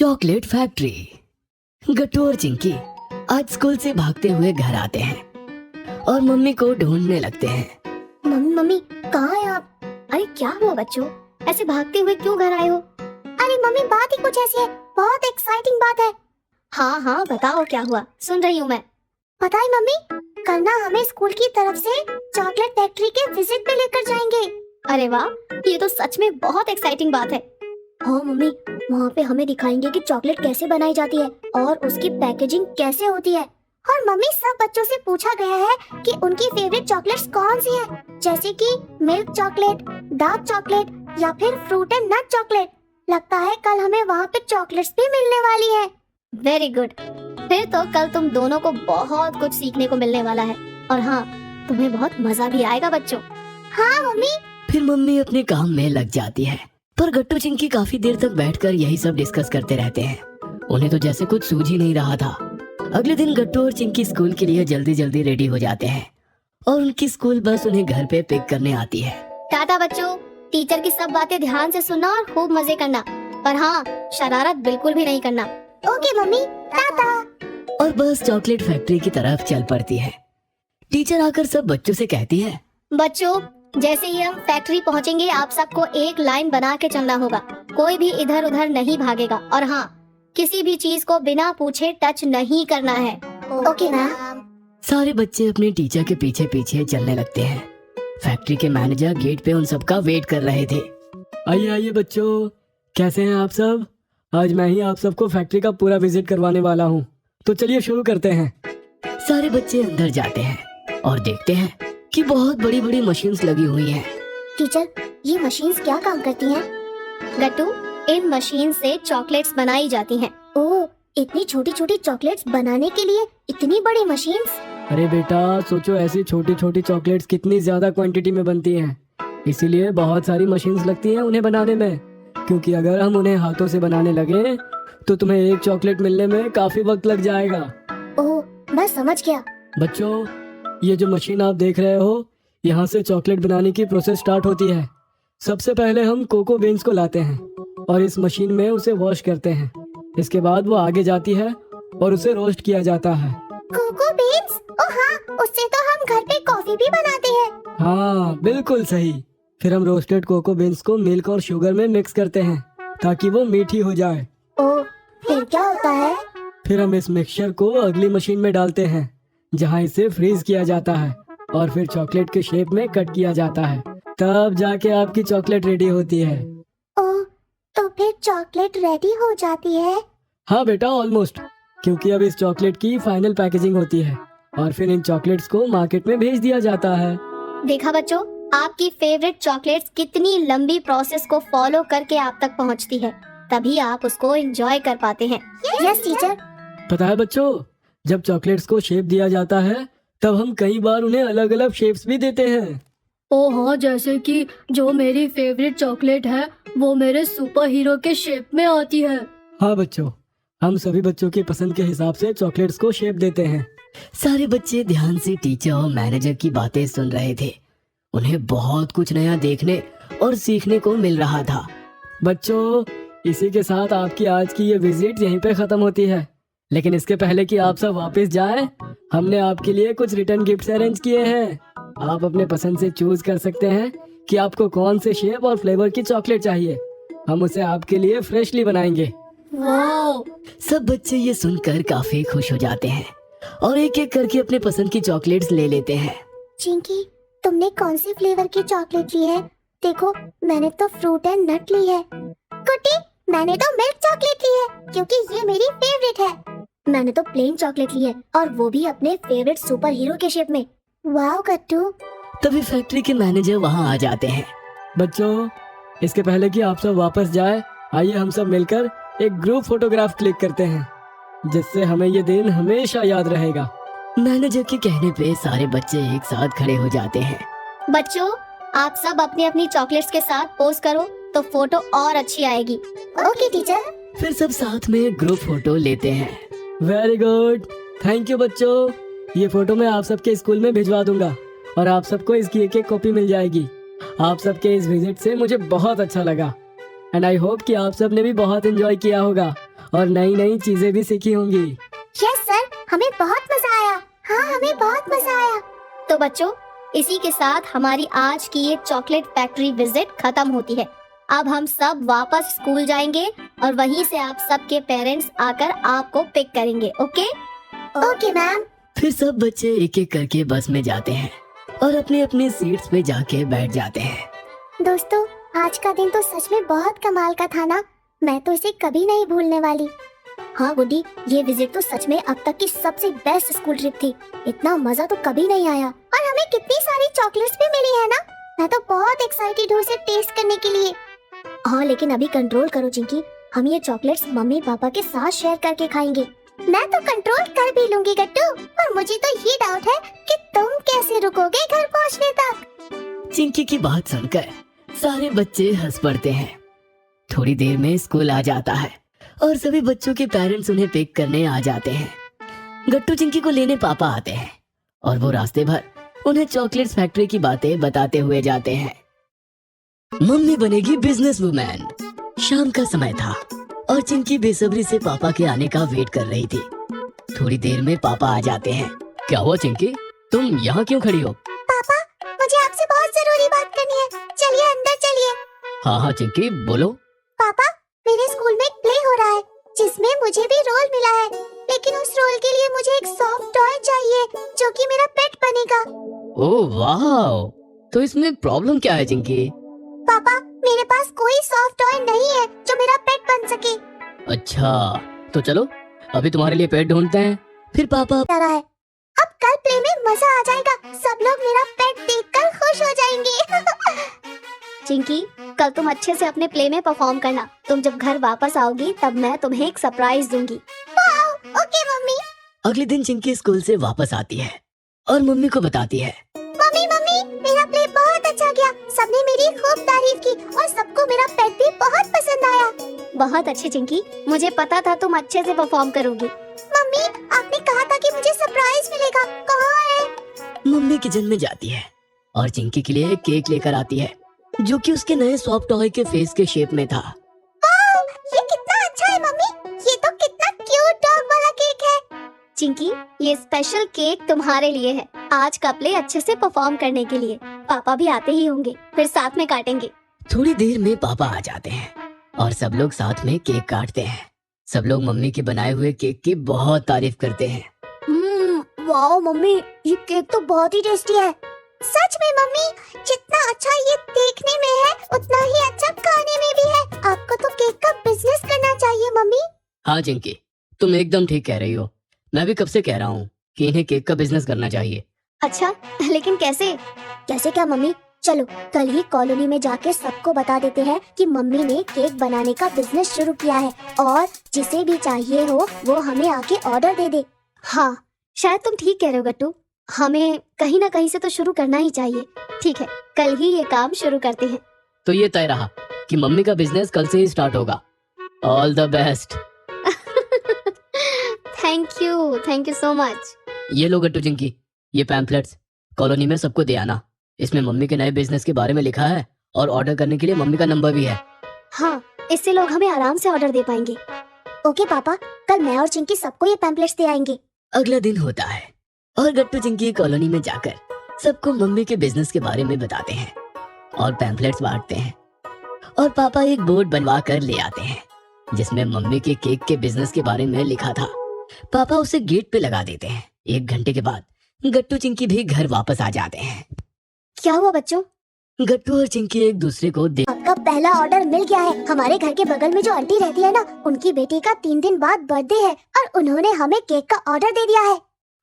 Chocolate factory. गट्टू और चिंकी आज school से भागते हुए घर आते हैं और मम्मी को ढूंढने लगते हैं। मम्मी मम्मी कहाँ हैं आप? अरे क्या हुआ बच्चों, ऐसे भागते हुए क्यों घर आए हो? अरे मम्मी बात ही कुछ ऐसी है, बहुत एक्साइटिंग बात है। हाँ हाँ बताओ क्या हुआ, सुन रही हूँ मैं। पता है मम्मी, कल ना हमें स्कूल की तरफ से चॉकलेट फैक्ट्री के विजिट पे लेकर जाएंगे। अरे वाह, ये तो सच में बहुत एक्साइटिंग बात है। हाँ मम्मी, वहाँ पे हमें दिखाएंगे कि चॉकलेट कैसे बनाई जाती है और उसकी पैकेजिंग कैसे होती है। और मम्मी सब बच्चों से पूछा गया है कि उनकी फेवरेट चॉकलेट्स कौन सी है, जैसे कि मिल्क चॉकलेट, डार्क चॉकलेट या फिर फ्रूट एंड नट चॉकलेट। लगता है कल हमें वहाँ पे चॉकलेट्स भी मिलने वाली है। वेरी गुड, फिर तो कल तुम दोनों को बहुत कुछ सीखने को मिलने वाला है और हाँ, तुम्हें बहुत मजा भी आएगा बच्चों। हाँ मम्मी। फिर मम्मी अपने काम में लग जाती है, पर गट्टू चिंकी काफी देर तक बैठकर यही सब डिस्कस करते रहते हैं। उन्हें तो जैसे कुछ सूझ ही नहीं रहा था। अगले दिन गट्टू और चिंकी स्कूल के लिए जल्दी जल्दी रेडी हो जाते हैं और उनकी स्कूल बस उन्हें घर पे पिक करने आती है। टाटा बच्चों, टीचर की सब बातें ध्यान से सुनना और खूब मजे करना, पर हाँ शरारत बिल्कुल भी नहीं करना। Okay mummy, Tata. और बस चॉकलेट फैक्ट्री की तरफ चल पड़ती है। टीचर आकर सब बच्चों से कहती है, बच्चों जैसे ही हम फैक्ट्री पहुंचेंगे आप सबको एक लाइन बना के चलना होगा, कोई भी इधर उधर नहीं भागेगा और हाँ, किसी भी चीज को बिना पूछे टच नहीं करना है। Okay ma'am. सारे बच्चे अपने टीचर के पीछे पीछे चलने लगते हैं। फैक्ट्री के मैनेजर गेट पे उन सबका वेट कर रहे थे। आइए आइए बच्चों, कैसे हैं आप सब? आज मैं ही आप सबको फैक्ट्री का पूरा विजिट करवाने वाला हूँ, तो चलिए शुरू करते हैं। सारे बच्चे अंदर जाते हैं और देखते हैं कि बहुत बड़ी बड़ी मशीन्स लगी हुई हैं। टीचर, ये मशीन्स क्या काम करती हैं? गट्टू, इन मशीन से चॉकलेट्स बनाई जाती हैं। ओह, इतनी छोटी छोटी चॉकलेट्स बनाने के लिए इतनी बड़ी मशीन्स? अरे बेटा सोचो, ऐसी छोटी छोटी चॉकलेट्स कितनी ज्यादा क्वांटिटी में बनती हैं, इसीलिए बहुत सारी मशीन्स लगती हैं उन्हें बनाने में। क्योंकि अगर हम उन्हें हाथों से बनाने लगे तो तुम्हें एक चॉकलेट मिलने में काफी वक्त लग जाएगा। ओह, मैं समझ गया। बच्चों, ये जो मशीन आप देख रहे हो, यहाँ से चॉकलेट बनाने की प्रोसेस स्टार्ट होती है। सबसे पहले हम कोको बीन्स को लाते हैं और इस मशीन में उसे वॉश करते हैं। इसके बाद वो आगे जाती है और उसे रोस्ट किया जाता है। Cocoa beans? ओह हाँ, उससे तो हम घर पे कॉफी भी बनाते हैं। हाँ बिल्कुल सही। फिर हम रोस्टेड कोको बीन्स को मिल्क और शुगर में मिक्स करते हैं ताकि वो मीठी हो जाए। ओह, फिर क्या होता है? फिर हम इस मिक्सचर को अगली मशीन में डालते हैं जहाँ इसे फ्रीज किया जाता है और फिर चॉकलेट के शेप में कट किया जाता है। तब जाके आपकी चॉकलेट रेडी होती है। ओह, तो फिर चॉकलेट रेडी हो जाती है? हाँ बेटा, ऑलमोस्ट। क्योंकि अब इस चॉकलेट की फाइनल पैकेजिंग होती है और फिर इन चॉकलेट्स को मार्केट में भेज दिया जाता है। देखा बच्चों, आपकी फेवरेट चॉकलेट्स कितनी लंबी प्रोसेस को फॉलो करके आप तक पहुंचती है, तभी आप उसको एंजॉय कर पाते हैं। Yes teacher. पता है बच्चों, जब चॉकलेट्स को शेप दिया जाता है तब हम कई बार उन्हें अलग अलग शेप्स भी देते हैं। ओ हाँ, जैसे कि जो मेरी फेवरेट चॉकलेट है वो मेरे सुपर हीरो के शेप में आती है। हाँ बच्चों, हम सभी बच्चों की पसंद के हिसाब से चॉकलेट्स को शेप देते हैं। सारे बच्चे ध्यान से टीचर और मैनेजर की बातें सुन रहे थे। उन्हें बहुत कुछ नया देखने और सीखने को मिल रहा था। बच्चों, इसी के साथ आपकी आज की ये विजिट यहीं पे खत्म होती है। लेकिन इसके पहले कि आप सब वापस जाएं, हमने आपके लिए कुछ रिटर्न गिफ्ट्स अरेंज किए हैं। आप अपने पसंद से चूज कर सकते हैं कि आपको कौन से शेप और फ्लेवर की चॉकलेट चाहिए। हम उसे आपके लिए फ्रेशली बनाएंगे। वाह! सब बच्चे ये सुनकर काफी खुश हो जाते हैं और एक एक करके अपने पसंद की चॉकलेट्स ले लेते हैं। चिंकी, तुमने कौन सी फ्लेवर की चॉकलेट ली है? देखो, मैंने तो फ्रूट एंड नट ली है। कुटी, मैंने तो मिल्क चॉकलेट ली है क्योंकि ये मेरी फेवरेट है। मैंने तो प्लेन चॉकलेट ली है और वो भी अपने फेवरेट सुपर हीरो के शेप में। वाह गट्टू। तभी फैक्ट्री के मैनेजर वहाँ आ जाते हैं। बच्चों, इसके पहले कि आप सब वापस जाए, आइए हम सब मिलकर एक ग्रुप फोटोग्राफ क्लिक करते हैं, जिससे हमें ये दिन हमेशा याद रहेगा। मैनेजर के कहने पे सारे बच्चे एक साथ खड़े हो जाते हैं। बच्चों, आप सब अपनी अपनी चॉकलेट्स के साथ पोज करो तो फोटो और अच्छी आएगी। Okay teacher. फिर सब साथ में ग्रुप फोटो लेते हैं। वेरी गुड, थैंक यू बच्चों। ये फोटो मैं आप सबके स्कूल में भिजवा दूंगा और आप सबको इसकी एक एक कॉपी मिल जाएगी। आप सबके इस विजिट से मुझे बहुत अच्छा लगा एंड आई होप कि आप सब ने भी बहुत एंजॉय किया होगा और नई नई चीजें भी सीखी होंगी। यस सर, हमें बहुत मजा आया। हाँ, हमें बहुत मजा आया। तो बच्चों, इसी के साथ हमारी आज की ये चॉकलेट फैक्ट्री विजिट खत्म होती है। अब हम सब वापस स्कूल जाएंगे और वहीं से आप सबके पेरेंट्स आकर आपको पिक करेंगे। ओके? Okay ma'am. फिर सब बच्चे एक एक करके बस में जाते हैं और अपने अपने सीट्स पे जाके बैठ जाते हैं। दोस्तों, आज का दिन तो सच में बहुत कमाल का था ना। मैं तो इसे कभी नहीं भूलने वाली। हाँ गुड्डी, ये विजिट तो सच में अब तक की सबसे बेस्ट स्कूल ट्रिप थी। इतना मजा तो कभी नहीं आया। और हमें कितनी सारी चॉकलेट्स भी मिली है ना। मैं तो बहुत एक्साइटेड हूँ इसे टेस्ट करने के लिए। हाँ, लेकिन अभी कंट्रोल करो चिंकी। हम ये चॉकलेट्स मम्मी पापा के साथ शेयर करके खाएंगे। मैं तो कंट्रोल कर भी लूंगी गट्टू, पर मुझे तो ये डाउट है कि तुम कैसे रुकोगे घर पहुँचने तक। चिंकी की बात सुनकर सारे बच्चे हंस पड़ते हैं। थोड़ी देर में स्कूल आ जाता है और सभी बच्चों के पेरेंट्स उन्हें पिक करने आ जाते हैं। गट्टू चिंकी को लेने पापा आते हैं और वो रास्ते भर उन्हें चॉकलेट्स फैक्ट्री की बातें बताते हुए जाते हैं। मम्मी बनेगी बिजनेस वुमेन। शाम का समय था और चिंकी बेसब्री से पापा के आने का वेट कर रही थी। थोड़ी देर में पापा आ जाते हैं। क्या हुआ चिंकी, तुम यहाँ क्यों खड़ी हो? पापा, मुझे आपसे बहुत जरूरी बात करनी है। चलिए अंदर चलिए। हाँ हाँ चिंकी, बोलो। पापा, मेरे स्कूल में एक प्ले हो रहा है जिसमें मुझे भी रोल मिला है, लेकिन उस रोल के लिए मुझे एक सॉफ्ट टॉय चाहिए जो कि मेरा पेट बनेगा। ओह वाह, तो इसमें प्रॉब्लम क्या है चिंकी? पापा, मेरे पास कोई सॉफ्ट टॉय नहीं है जो मेरा पेट बन सके। अच्छा, तो चलो अभी तुम्हारे लिए पेट ढूंढते हैं। फिर पापा डरा है। अब कल प्ले में मजा आ जाएगा। सब लोग मेरा पेट देखकर खुश हो जाएंगे। चिंकी, कल तुम अच्छे से अपने प्ले में परफॉर्म करना। तुम जब घर वापस आओगी तब मैं तुम्हें एक सरप्राइज दूंगी। Wow, okay mummy. अगले दिन चिंकी स्कूल से वापस आती है और मम्मी को बताती है। मम्मी मम्मी, मेरा प्ले बहुत अच्छा गया। सबने मेरी खूब तारीफ की और सबको मेरा पेट भी बहुत पसंद आया। बहुत अच्छी चिंकी, मुझे पता था तुम अच्छे से परफॉर्म करोगी। मम्मी, आपने कहा था कि मुझे सरप्राइज मिलेगा, कहाँ है? मम्मी किचन में जाती है और चिंकी के लिए एक केक लेकर आती है जो कि उसके नए सॉफ्ट टॉय के फेस के शेप में था। वाओ, ये कितना अच्छा है मम्मी। ये तो कितना क्यूट डॉग वाला केक है। चिंकी, ये स्पेशल केक तुम्हारे लिए है, आज का प्ले अच्छे से परफॉर्म करने के लिए। पापा भी आते ही होंगे, फिर साथ में काटेंगे। थोड़ी देर में पापा आ जाते हैं और सब लोग साथ में केक काटते हैं। सब लोग मम्मी के बनाए हुए केक की बहुत तारीफ करते हैं। वाओ मम्मी, ये केक तो बहुत ही टेस्टी है। सच में मम्मी, जितना अच्छा ये देखने में है उतना ही अच्छा खाने में भी है। आपको तो केक का बिजनेस करना चाहिए मम्मी। हाँ चिंकी, तुम एकदम ठीक कह रही हो। मैं भी कब से कह रहा हूँ कि इन्हें केक का बिजनेस करना चाहिए। अच्छा, लेकिन कैसे? कैसे क्या मम्मी? चलो कल ही कॉलोनी में जाके सबको बता देते हैं कि मम्मी ने केक बनाने का बिजनेस शुरू किया है और जिसे भी चाहिए हो वो हमें आके ऑर्डर दे दे। हाँ, शायद तुम ठीक कह रहे हो गट्टू। हमें कहीं ना कहीं से तो शुरू करना ही चाहिए। ठीक है, कल ही ये काम शुरू करते हैं। तो ये तय रहा कि मम्मी का बिजनेस कल से ही स्टार्ट होगा। All the best. Thank you so much. ये लो गट्टू चिंकी, ये पैम्पलेट्स कॉलोनी में सबको दे आना। इसमें मम्मी के नए बिजनेस के बारे में लिखा है और ऑर्डर करने के लिए मम्मी का नंबर भी है। हाँ, इससे लोग हमें आराम से ऑर्डर दे पाएंगे। ओके पापा, कल मैं और चिंकी सबको ये पैम्पलेट्स दे आएंगे। अगला दिन होता है और गट्टू चिंकी कॉलोनी में जाकर सबको मम्मी के बिजनेस के बारे में बताते हैं और पैम्पलेट्स बांटते हैं। और पापा एक बोर्ड बनवा कर ले आते हैं जिसमें मम्मी के केक के बिजनेस के बारे में लिखा था। पापा उसे गेट पे लगा देते हैं। 1 घंटे के बाद गट्टू चिंकी भी घर वापस आ जाते हैं। क्या हुआ बच्चों? गट्टू और चिंकी एक दूसरे को आपका पहला ऑर्डर मिल गया है। हमारे घर के बगल में जो आंटी रहती है ना, उनकी बेटी का 3 दिन बाद बर्थडे है और उन्होंने हमें केक का ऑर्डर दे दिया है।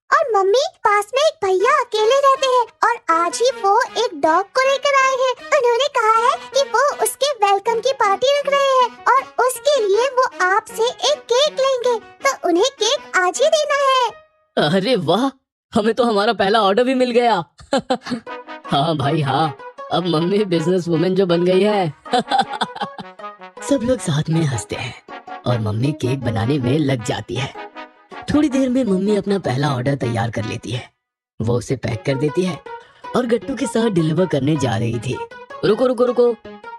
और मम्मी, पास में एक भैया अकेले रहते हैं और आज ही वो एक डॉग को लेकर आए हैं। उन्होंने कहा है कि वो उसके वेलकम की पार्टी रख रहे हैं और उसके लिए वो आपसे एक केक लेंगे, तो उन्हें केक आज ही देना है। अरे वाह, हमें तो हमारा पहला ऑर्डर भी मिल गया। हाँ भाई हाँ, अब मम्मी बिजनेस वुमेन जो बन गई है। सब लोग साथ में हंसते हैं और मम्मी केक बनाने में लग जाती है। थोड़ी देर में मम्मी अपना पहला ऑर्डर तैयार कर लेती है। वो उसे पैक कर देती है और गट्टू के साथ डिलीवर करने जा रही थी। रुको रुको रुको,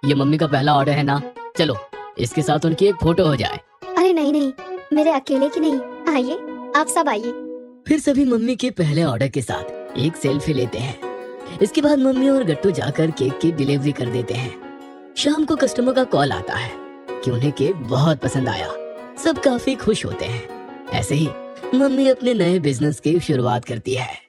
ये मम्मी का पहला ऑर्डर है ना, चलो इसके साथ उनकी एक फोटो हो जाए। अरे नहीं नहीं, मेरे अकेले की नहीं, आइए आप सब आइए। फिर सभी मम्मी के पहले ऑर्डर के साथ एक सेल्फी लेते हैं। इसके बाद मम्मी और गट्टू जाकर केक की डिलीवरी कर देते हैं। शाम को कस्टमर का कॉल आता है कि उन्हें केक बहुत पसंद आया। सब काफी खुश होते हैं। ऐसे ही मम्मी अपने नए बिजनेस की शुरुआत करती है।